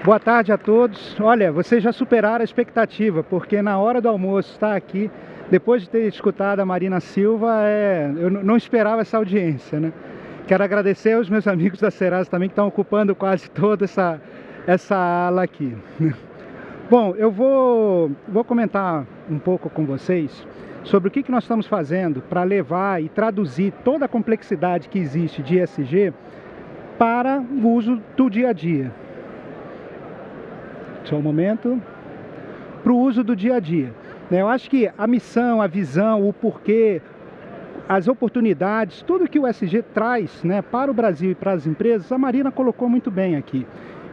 Boa tarde a todos. Olha, vocês já superaram a expectativa, porque na hora do almoço estar aqui, depois de ter escutado a Marina Silva, eu não esperava essa audiência, né? Quero agradecer aos meus amigos da Serasa também, que estão ocupando quase toda essa ala aqui. Bom, eu vou comentar um pouco com vocês sobre o que nós estamos fazendo para levar e traduzir toda a complexidade que existe de ESG para o uso do dia a dia. Só um momento. Para o uso do dia a dia. Eu acho que a missão, a visão, o porquê, as oportunidades, tudo que o ESG traz, né, para o Brasil e para as empresas, a Marina colocou muito bem aqui.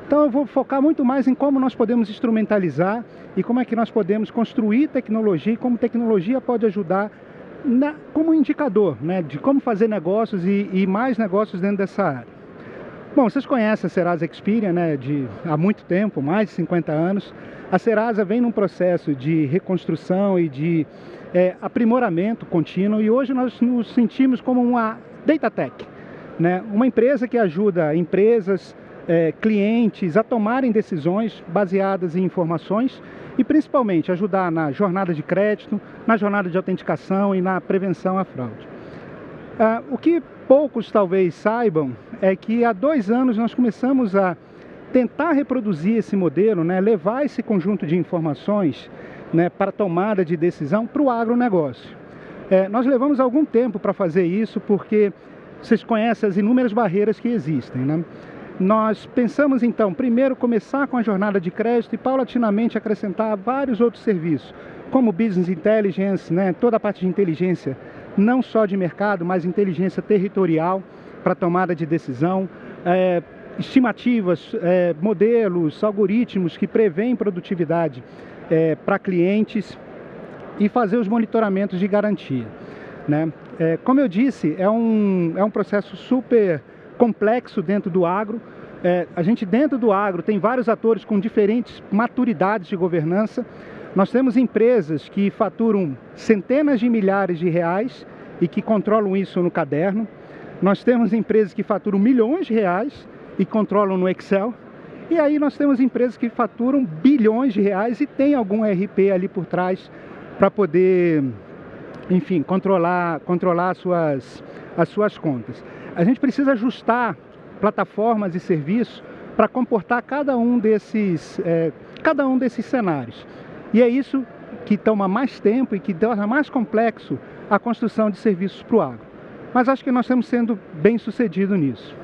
Então eu vou focar muito mais em como nós podemos instrumentalizar e como é que nós podemos construir tecnologia e como tecnologia pode ajudar como indicador, né, de como fazer negócios e mais negócios dentro dessa área. Bom, vocês conhecem a Serasa Experian, né, há muito tempo, mais de 50 anos. A Serasa vem num processo de reconstrução e de aprimoramento contínuo e hoje nós nos sentimos como uma Data Tech, né, uma empresa que ajuda empresas, clientes a tomarem decisões baseadas em informações e principalmente ajudar na jornada de crédito, na jornada de autenticação e na prevenção à fraude. O que poucos talvez saibam é que há 2 anos nós começamos a tentar reproduzir esse modelo, né, levar esse conjunto de informações, né, para tomada de decisão para o agronegócio. Nós levamos algum tempo para fazer isso porque vocês conhecem as inúmeras barreiras que existem, né? Nós pensamos então, primeiro começar com a jornada de crédito e paulatinamente acrescentar vários outros serviços, como Business Intelligence, né, toda a parte de inteligência, não só de mercado, mas inteligência territorial para tomada de decisão, estimativas, modelos, algoritmos que prevêem produtividade para clientes e fazer os monitoramentos de garantia, né? Como eu disse, é um processo super complexo dentro do agro. A gente dentro do agro tem vários atores com diferentes maturidades de governança. Nós temos empresas que faturam centenas de milhares de reais e que controlam isso no caderno. Nós temos empresas que faturam milhões de reais e controlam no Excel. E aí nós temos empresas que faturam bilhões de reais e tem algum ERP ali por trás para poder, enfim, controlar as suas contas. A gente precisa ajustar plataformas e serviços para comportar cada um desses cenários. E é isso que toma mais tempo e que torna mais complexo a construção de serviços para o agro. Mas acho que nós estamos sendo bem sucedidos nisso.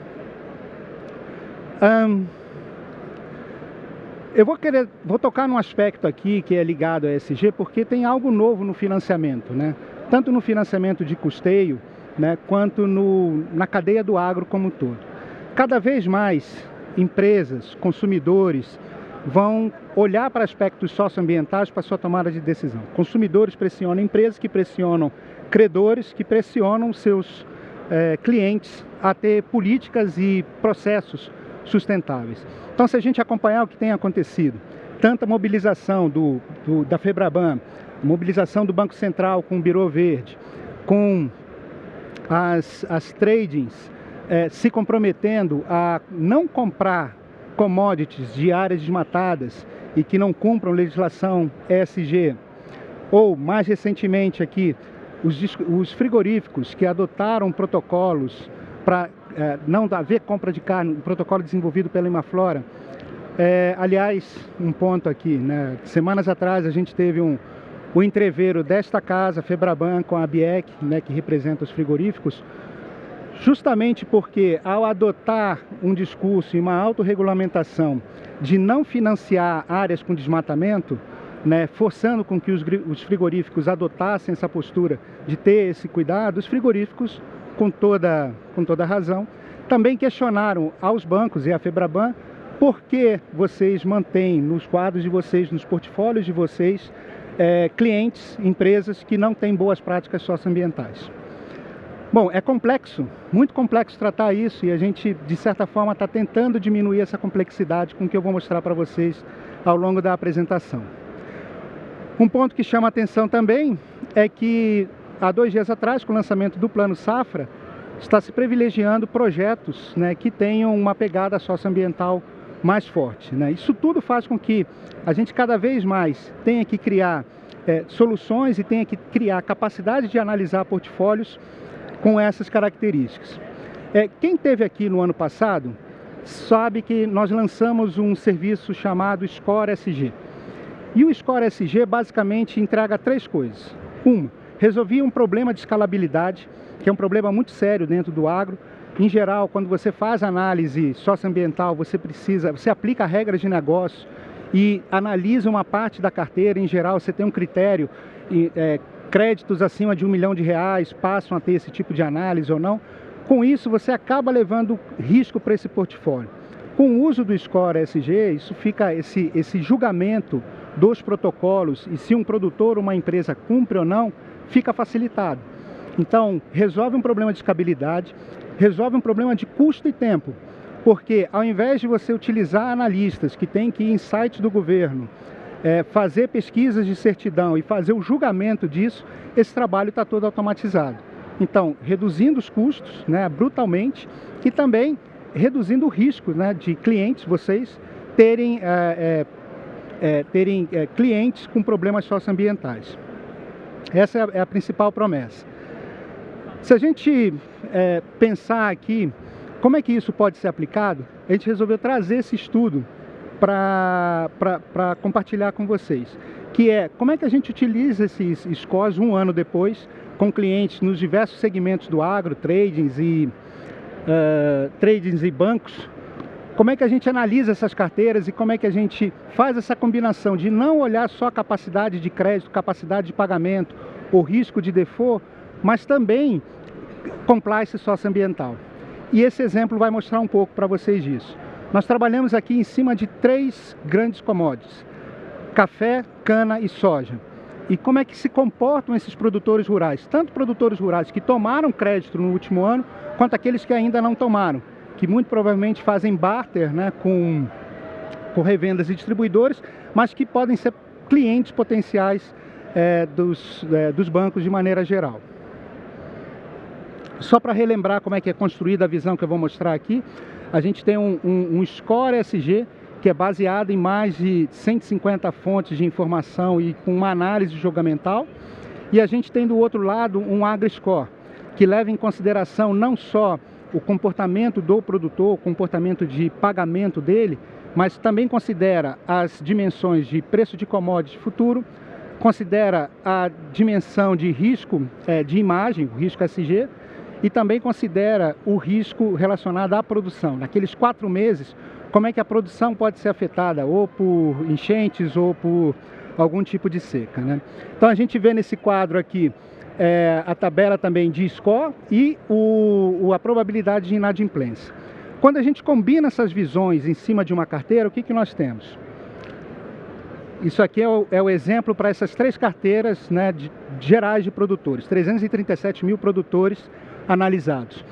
Eu vou tocar num aspecto aqui que é ligado a ESG, porque tem algo novo no financiamento, né? Tanto no financiamento de custeio, né, quanto na cadeia do agro como um todo. Cada vez mais empresas, consumidores, vão olhar para aspectos socioambientais para sua tomada de decisão. Consumidores pressionam empresas, que pressionam credores, que pressionam seus clientes a ter políticas e processos sustentáveis. Então, se a gente acompanhar o que tem acontecido, tanta mobilização da FEBRABAN, mobilização do Banco Central com o Birô Verde, com as tradings se comprometendo a não comprar commodities de áreas desmatadas e que não cumpram legislação ESG, ou mais recentemente aqui, os frigoríficos que adotaram protocolos para não haver compra de carne, um protocolo desenvolvido pela Imaflora. Aliás, um ponto aqui, né? Semanas atrás a gente teve o entreveiro desta casa, FEBRABAN, com a ABIEC, né, que representa os frigoríficos, justamente porque ao adotar um discurso e uma autorregulamentação de não financiar áreas com desmatamento, né, forçando com que os frigoríficos adotassem essa postura de ter esse cuidado, os frigoríficos, com toda razão, também questionaram aos bancos e à FEBRABAN por que vocês mantêm nos quadros de vocês, nos portfólios de vocês, clientes, empresas que não têm boas práticas socioambientais. Bom, é complexo, muito complexo tratar isso e a gente, de certa forma, está tentando diminuir essa complexidade com o que eu vou mostrar para vocês ao longo da apresentação. Um ponto que chama a atenção também é que, há 2 dias atrás, com o lançamento do Plano Safra, está se privilegiando projetos, né, que tenham uma pegada socioambiental mais forte, né? Isso tudo faz com que a gente cada vez mais tenha que criar soluções e tenha que criar capacidade de analisar portfólios com essas características. Quem esteve aqui no ano passado sabe que nós lançamos um serviço chamado Score SG. E o Score SG basicamente entrega 3 coisas. Uma, resolvia um problema de escalabilidade, que é um problema muito sério dentro do agro. Em geral, quando você faz análise socioambiental, você aplica regras de negócio e analisa uma parte da carteira. Em geral, você tem um critério, créditos acima de R$1 milhão passam a ter esse tipo de análise ou não. Com isso, você acaba levando risco para esse portfólio. Com o uso do Score SG, isso fica esse julgamento dos protocolos e se um produtor ou uma empresa cumpre ou não, fica facilitado. Então, resolve um problema de escalabilidade, resolve um problema de custo e tempo, porque ao invés de você utilizar analistas que têm que ir em sites do governo, fazer pesquisas de certidão e fazer o julgamento disso, esse trabalho está todo automatizado. Então, reduzindo os custos, né, brutalmente, e também reduzindo o risco, né, de clientes, vocês terem clientes com problemas socioambientais. Essa é a principal promessa. Se a gente pensar aqui, como é que isso pode ser aplicado, a gente resolveu trazer esse estudo para compartilhar com vocês, que é como é que a gente utiliza esses scores um ano depois, com clientes nos diversos segmentos do agro, tradings e bancos. Como é que a gente analisa essas carteiras e como é que a gente faz essa combinação de não olhar só a capacidade de crédito, capacidade de pagamento, o risco de default, mas também compliance socioambiental. E esse exemplo vai mostrar um pouco para vocês disso. Nós trabalhamos aqui em cima de 3 grandes commodities: café, cana e soja. E como é que se comportam esses produtores rurais? Tanto produtores rurais que tomaram crédito no último ano, quanto aqueles que ainda não tomaram, que muito provavelmente fazem barter, né, com revendas e distribuidores, mas que podem ser clientes potenciais dos bancos de maneira geral. Só para relembrar como é que é construída a visão que eu vou mostrar aqui, a gente tem um Score SG, que é baseado em mais de 150 fontes de informação e com uma análise julgamental. E a gente tem do outro lado um AgriScore, que leva em consideração não só o comportamento do produtor, o comportamento de pagamento dele, mas também considera as dimensões de preço de commodity futuro, considera a dimensão de risco de imagem, o risco SG, e também considera o risco relacionado à produção. Naqueles 4 meses, como é que a produção pode ser afetada, ou por enchentes, ou por algum tipo de seca, né? Então a gente vê nesse quadro aqui a tabela também de score e a probabilidade de inadimplência. Quando a gente combina essas visões em cima de uma carteira, o que nós temos? Isso aqui é o exemplo para essas 3 carteiras, né, gerais de produtores, 337 mil produtores analisados.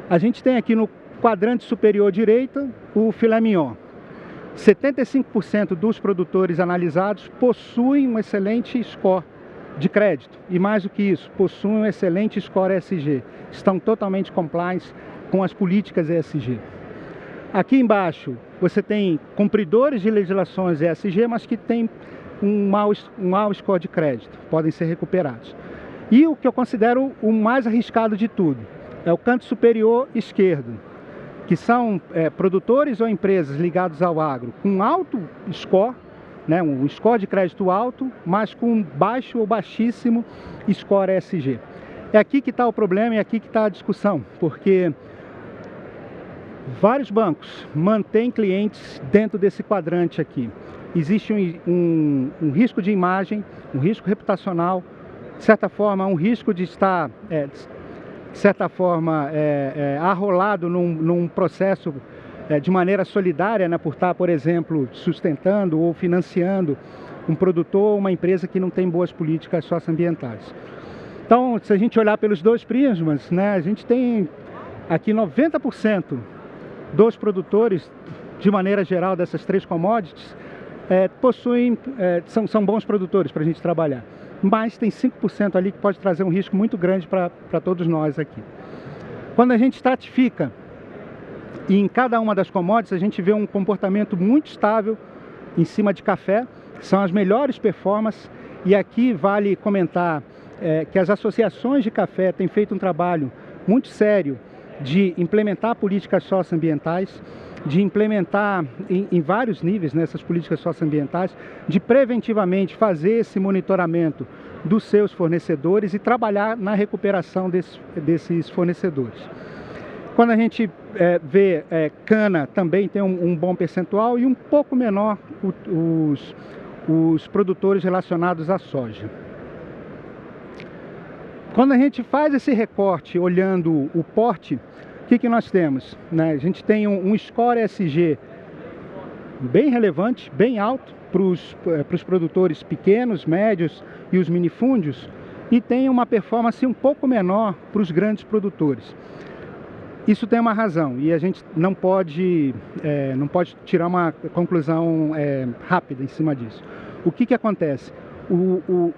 A gente tem aqui no quadrante superior direita o filé mignon. 75% dos produtores analisados possuem um excelente score de crédito. E mais do que isso, possuem um excelente score ESG. Estão totalmente compliant com as políticas ESG. Aqui embaixo você tem cumpridores de legislações ESG, mas que têm um mau score de crédito. Podem ser recuperados. E o que eu considero o mais arriscado de tudo é o canto superior esquerdo, que são produtores ou empresas ligados ao agro com alto score, né, um score de crédito alto, mas com baixo ou baixíssimo score ESG. É aqui que está o problema e é aqui que está a discussão, porque vários bancos mantêm clientes dentro desse quadrante aqui. Existe um risco de imagem, um risco reputacional, de certa forma um risco de estar, de certa forma, arrolado num processo de maneira solidária, né, por estar, por exemplo, sustentando ou financiando um produtor ou uma empresa que não tem boas políticas socioambientais. Então, se a gente olhar pelos 2 prismas, né, a gente tem aqui 90% dos produtores, de maneira geral, dessas 3 commodities, são bons produtores para a gente trabalhar. Mas tem 5% ali que pode trazer um risco muito grande para todos nós aqui. Quando a gente estratifica E em cada uma das commodities a gente vê um comportamento muito estável em cima de café, são as melhores performances. E aqui vale comentar que as associações de café têm feito um trabalho muito sério de implementar políticas socioambientais, de implementar em vários níveis nessas políticas socioambientais, de preventivamente fazer esse monitoramento dos seus fornecedores e trabalhar na recuperação desses fornecedores. Quando a gente vê cana, também tem um bom percentual e um pouco menor os produtores relacionados à soja. Quando a gente faz esse recorte olhando o porte, o que nós temos? A gente tem um score ESG bem relevante, bem alto para os produtores pequenos, médios e os minifúndios, e tem uma performance um pouco menor para os grandes produtores. Isso tem uma razão e a gente não pode tirar uma conclusão rápida em cima disso. O que acontece?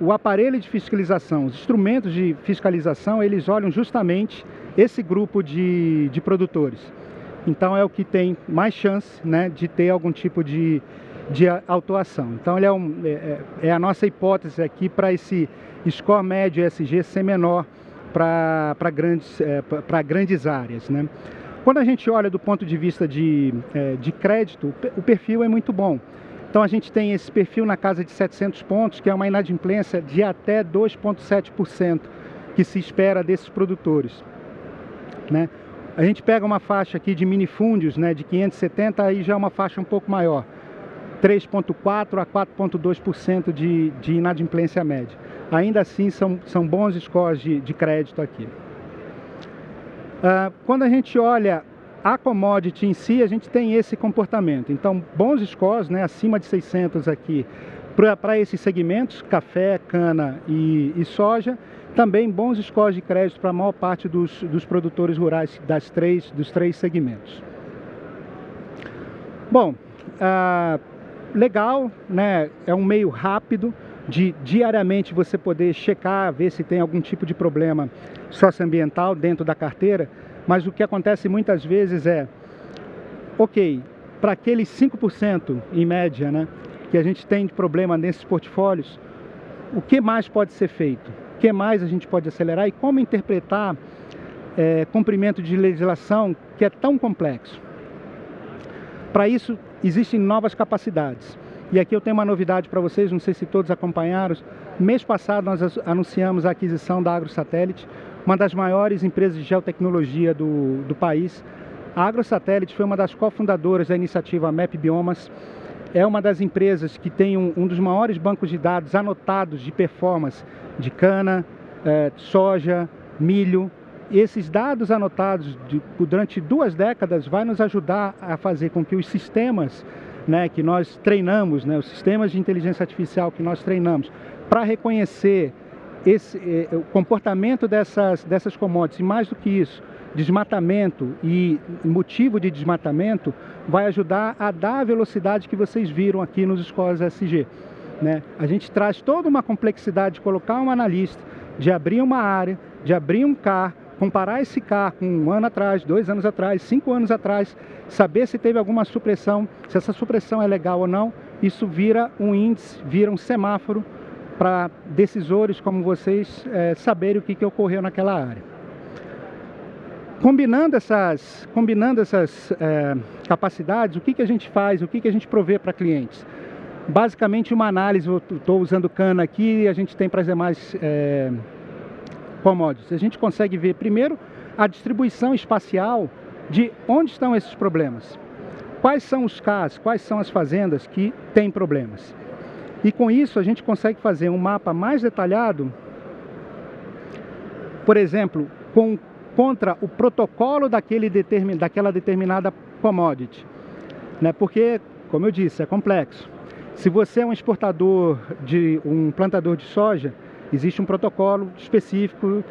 O aparelho de fiscalização, os instrumentos de fiscalização, eles olham justamente esse grupo de produtores. Então é o que tem mais chance, né, de ter algum tipo de autuação. Então ele é a nossa hipótese aqui para esse score médio ESG ser menor para grandes áreas, né? Quando a gente olha do ponto de vista de crédito, o perfil é muito bom. Então a gente tem esse perfil na casa de 700 pontos, que é uma inadimplência de até 2,7% que se espera desses produtores, né? A gente pega uma faixa aqui de minifúndios, né, de 570, aí já é uma faixa um pouco maior, 3,4% a 4,2% de inadimplência média. Ainda assim são bons scores de crédito aqui. Quando a gente olha a commodity em si, a gente tem esse comportamento. Então, bons scores, né, acima de 600 aqui para esses segmentos, café, cana e soja. Também bons scores de crédito para a maior parte dos produtores rurais dos três segmentos. Bom, legal, né? É um meio rápido de diariamente você poder checar, ver se tem algum tipo de problema socioambiental dentro da carteira, mas o que acontece muitas vezes ok, para aqueles 5% em média, né, que a gente tem de problema nesses portfólios, o que mais pode ser feito? O que mais a gente pode acelerar e como interpretar cumprimento de legislação que é tão complexo? Para isso, existem novas capacidades. E aqui eu tenho uma novidade para vocês, não sei se todos acompanharam. Mês passado nós anunciamos a aquisição da AgroSatellite, uma das maiores empresas de geotecnologia do país. A AgroSatellite foi uma das cofundadoras da iniciativa MAP Biomas. É uma das empresas que tem um dos maiores bancos de dados anotados de performance de cana, soja, milho. Esses dados anotados durante 2 décadas vai nos ajudar a fazer com que os sistemas, né, que nós treinamos, né, os sistemas de inteligência artificial que nós treinamos para reconhecer o comportamento dessas commodities, e mais do que isso, desmatamento e motivo de desmatamento, vai ajudar a dar a velocidade que vocês viram aqui nos scores ESG, né? A gente traz toda uma complexidade de colocar um analista, de abrir uma área, de abrir um CAR, comparar esse CAR com 1 ano atrás, 2 anos atrás, 5 anos atrás, saber se teve alguma supressão, se essa supressão é legal ou não. Isso vira um índice, vira um semáforo para decisores como vocês saberem o que ocorreu naquela área. Combinando essas capacidades, o que a gente faz, o que a gente provê para clientes? Basicamente uma análise, eu estou usando cana aqui e a gente tem para as demais commodities. A gente consegue ver primeiro a distribuição espacial de onde estão esses problemas. Quais são os CAs, quais são as fazendas que têm problemas. E com isso a gente consegue fazer um mapa mais detalhado, por exemplo, contra o protocolo daquela determinada commodity, né? Porque, como eu disse, é complexo. Se você é um exportador um plantador de soja, existe um protocolo específico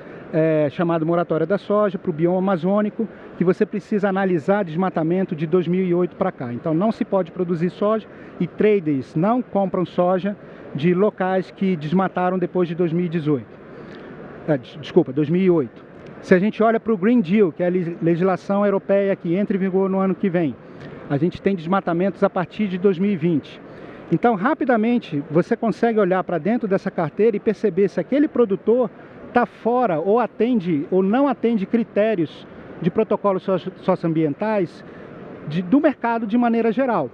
chamado Moratória da Soja para o bioma amazônico, que você precisa analisar desmatamento de 2008 para cá. Então não se pode produzir soja e traders não compram soja de locais que desmataram depois de 2018. Desculpa, 2008. Se a gente olha para o Green Deal, que é a legislação europeia que entra em vigor no ano que vem, a gente tem desmatamentos a partir de 2020. Então, rapidamente, você consegue olhar para dentro dessa carteira e perceber se aquele produtor está fora ou atende ou não atende critérios de protocolos socioambientais do mercado de maneira geral.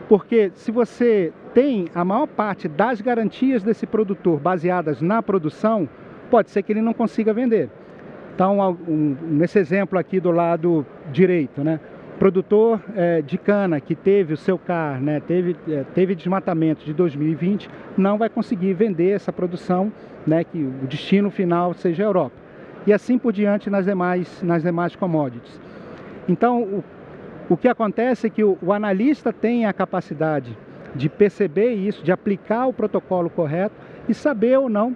Porque se você tem a maior parte das garantias desse produtor baseadas na produção, pode ser que ele não consiga vender. Então, nesse exemplo aqui do lado direito, né? Produtor de cana que teve o seu CAR, né? Teve desmatamento de 2020, não vai conseguir vender essa produção, né? Que o destino final seja a Europa. E assim por diante nas demais commodities. Então, o que acontece é que o analista tem a capacidade de perceber isso, de aplicar o protocolo correto e saber ou não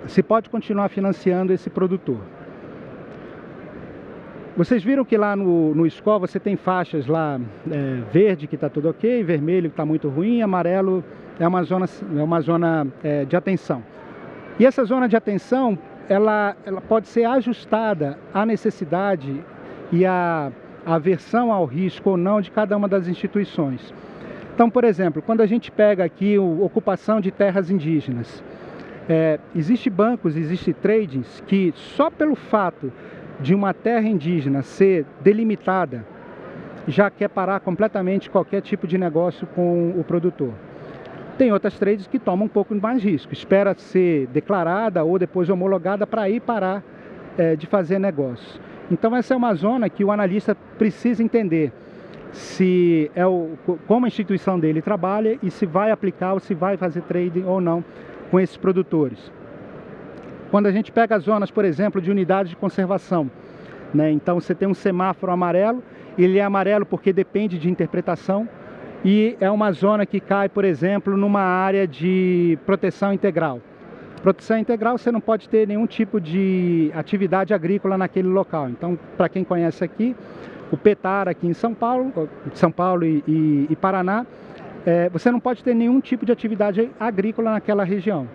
se pode continuar financiando esse produtor. Vocês viram que lá no score você tem faixas lá, verde que está tudo ok, vermelho que está muito ruim, amarelo é uma zona de atenção. E essa zona de atenção, ela pode ser ajustada à necessidade e à aversão ao risco ou não de cada uma das instituições. Então, por exemplo, quando a gente pega aqui a ocupação de terras indígenas, existe bancos, existe tradings que só pelo fato de uma terra indígena ser delimitada já quer parar completamente qualquer tipo de negócio com o produtor. Tem outras trades que tomam um pouco mais risco, espera ser declarada ou depois homologada para aí parar de fazer negócio. Então essa é uma zona que o analista precisa entender se como a instituição dele trabalha e se vai aplicar ou se vai fazer trading ou não com esses produtores. Quando a gente pega as zonas, por exemplo, de unidades de conservação, né? Então você tem um semáforo amarelo, ele é amarelo porque depende de interpretação e é uma zona que cai, por exemplo, numa área de proteção integral. Proteção integral, você não pode ter nenhum tipo de atividade agrícola naquele local. Então, para quem conhece aqui, o Petar aqui em São Paulo e Paraná, você não pode ter nenhum tipo de atividade agrícola naquela região,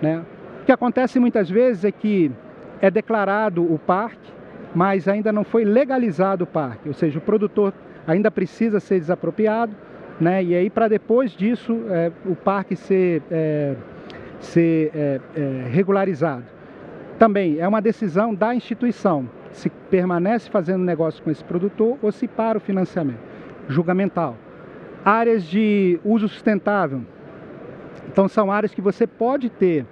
né? O que acontece muitas vezes é que é declarado o parque, mas ainda não foi legalizado o parque, ou seja, o produtor ainda precisa ser desapropriado, né? E aí para depois disso o parque ser regularizado. Também é uma decisão da instituição, se permanece fazendo negócio com esse produtor ou se para o financiamento, julgamental. Áreas de uso sustentável, então são áreas que você pode ter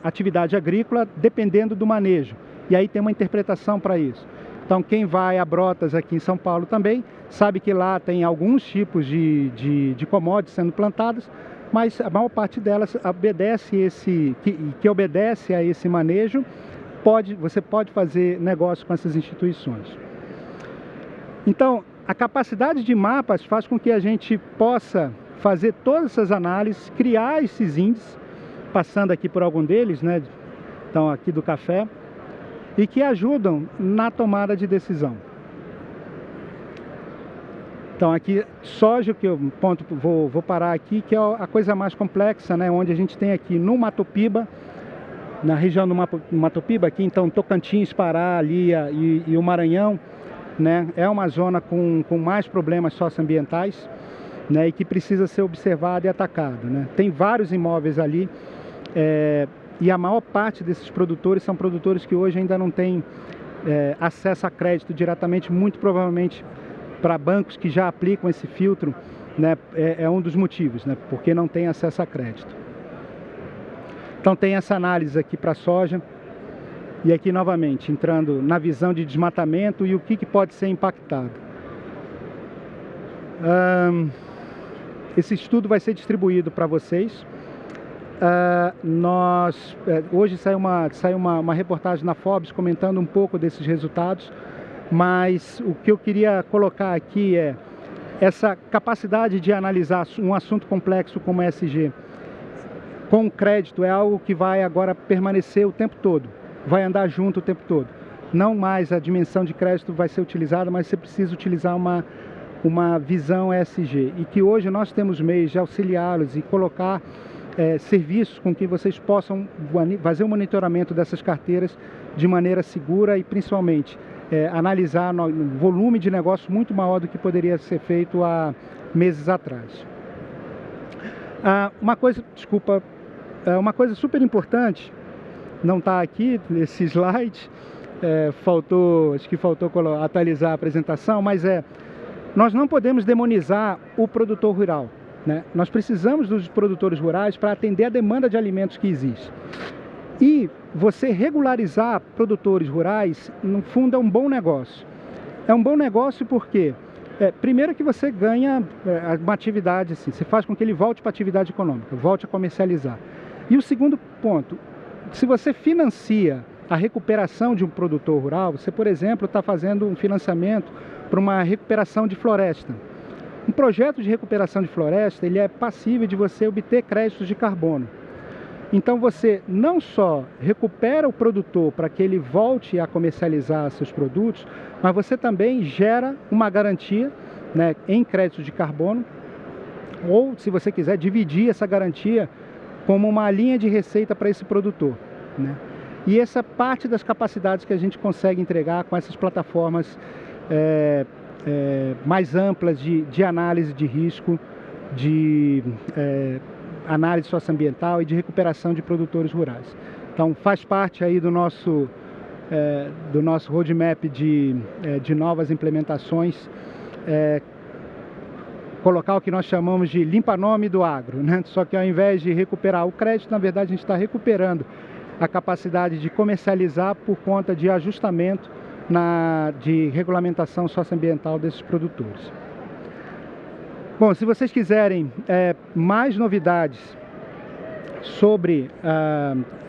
atividade agrícola dependendo do manejo, e aí tem uma interpretação para isso. Então quem vai a Brotas aqui em São Paulo também, sabe que lá tem alguns tipos de commodities sendo plantadas, mas a maior parte delas obedece que obedece a esse manejo, você pode fazer negócio com essas instituições. Então, a capacidade de mapas faz com que a gente possa fazer todas essas análises, criar esses índices, passando aqui por algum deles, né? Então, aqui do café, e que ajudam na tomada de decisão. Então aqui, soja, que eu vou parar aqui, que é a coisa mais complexa, né? Onde a gente tem aqui no Mato Piba, na região do Mato Piba, aqui então Tocantins, Pará ali e o Maranhão, né? É uma zona com mais problemas socioambientais, né? E que precisa ser observada e atacada, né? Tem vários imóveis ali, e a maior parte desses produtores são produtores que hoje ainda não têm acesso a crédito diretamente, muito provavelmente para bancos que já aplicam esse filtro, né? É um dos motivos, né? Porque não tem acesso a crédito. Então tem essa análise aqui para a soja, e aqui novamente entrando na visão de desmatamento e o que pode ser impactado. Esse estudo vai ser distribuído para vocês. Hoje saiu uma reportagem na Forbes comentando um pouco desses resultados, mas o que eu queria colocar aqui é essa capacidade de analisar um assunto complexo como ESG com crédito é algo que vai agora permanecer o tempo todo, vai andar junto o tempo todo. Não mais a dimensão de crédito vai ser utilizada, mas você precisa utilizar uma visão ESG, e que hoje nós temos meios de auxiliá-los e colocar serviços com que vocês possam fazer o monitoramento dessas carteiras de maneira segura e, principalmente, analisar um volume de negócio muito maior do que poderia ser feito há meses atrás. Uma coisa super importante, não está aqui nesse slide, acho que faltou atualizar a apresentação, mas nós não podemos demonizar o produtor rural, né? Nós precisamos dos produtores rurais para atender a demanda de alimentos que existe. E você regularizar produtores rurais, no fundo, é um bom negócio. É um bom negócio porque, primeiro que você ganha uma atividade, assim, você faz com que ele volte para a atividade econômica, volte a comercializar. E o segundo ponto, se você financia a recuperação de um produtor rural, você, por exemplo, está fazendo um financiamento para uma recuperação de floresta. Um projeto de recuperação de floresta, ele é passível de você obter créditos de carbono. Então você não só recupera o produtor para que ele volte a comercializar seus produtos, mas você também gera uma garantia, né, em créditos de carbono, ou, se você quiser, dividir essa garantia como uma linha de receita para esse produtor, né? E essa é parte das capacidades que a gente consegue entregar com essas plataformas mais amplas de análise de risco, de análise socioambiental e de recuperação de produtores rurais. Então, faz parte aí do nosso roadmap de novas implementações, colocar o que nós chamamos de limpa-nome do agro, né? Só que ao invés de recuperar o crédito, na verdade a gente está recuperando a capacidade de comercializar por conta de ajustamento de regulamentação socioambiental desses produtores. Bom, se vocês quiserem mais novidades sobre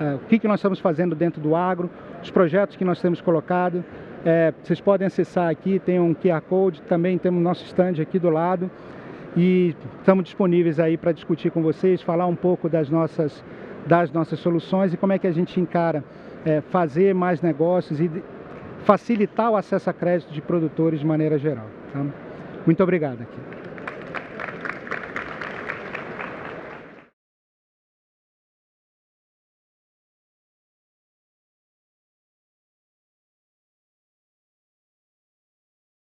o que nós estamos fazendo dentro do agro, os projetos que nós temos colocado, vocês podem acessar aqui, tem um QR Code, também temos nosso stand aqui do lado e estamos disponíveis aí para discutir com vocês, falar um pouco das nossas soluções e como é que a gente encara fazer mais negócios e facilitar o acesso a crédito de produtores de maneira geral. Tá? Muito obrigado aqui.